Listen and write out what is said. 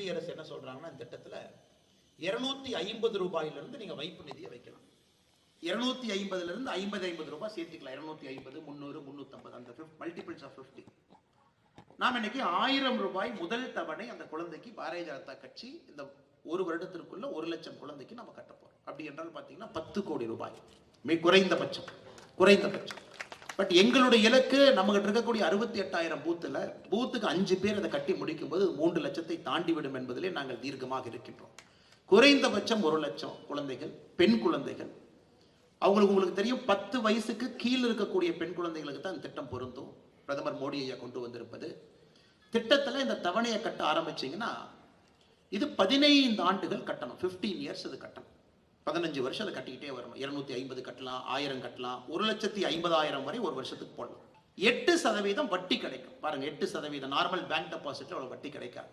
மத்திய அரசு என்ன சொல்றாங்கன்னா இந்த திட்டத்தில் 250 ரூபாயிலிருந்து நீங்க வைப்பு நிதியை வைக்கலாம். 250 இருந்து 50 ரூபாய் சேர்த்துக்கலாம். 250, 300, 350 அந்த மல்டிபிள்ஸ் ஆஃப் 50. நாம் இன்னைக்கு 1000 ரூபாய் முதல் தவணை அந்த குழந்தைக்கு பாரதிய ஜனதா கட்சி இந்த ஒரு வருடத்திற்குள்ள 1 லட்சம் குழந்தைக்கு நம்ம கட்ட போறோம். அப்படி என்றால் பாத்தீங்கன்னா 10 கோடி ரூபாய் மிக குறைந்தபட்சம். பட் எங்களுடைய இலக்கு நம்ம கிட்ட இருக்கக்கூடிய 68,000 பூத்துக்கு 5 பேர் அதை கட்டி முடிக்கும் போது 3 லட்சத்தை தாண்டிவிடும் என்பதிலே நாங்கள் தீர்க்கமாக இருக்கின்றோம். குறைந்தபட்சம் 1 லட்சம் குழந்தைகள், பெண் குழந்தைகள். உங்களுக்கு தெரியும் 10 வயசுக்கு கீழே இருக்கக்கூடிய பெண் குழந்தைகளுக்கு தான் இந்த திட்டம் பொருந்தும். பிரதமர் மோடி ஐயா கொண்டு வந்திருப்பது திட்டத்தில் இந்த தவணையை கட்ட ஆரம்பிச்சீங்கன்னா இது 15 ஆண்டுகள் கட்டணும். 15 இயர்ஸ் அது கட்டணும். 15 வருஷம் அதை கட்டிக்கிட்டே வரணும். 250 கட்டலாம், 1000 கட்டலாம், 1,50,000 வரை ஒரு வருஷத்துக்கு போடலாம். 8% வட்டி கிடைக்கும். பாருங்க, 8% நார்மல் பேங்க் டெபாசிட்ல அவ்வளவு வட்டி கிடைக்காது.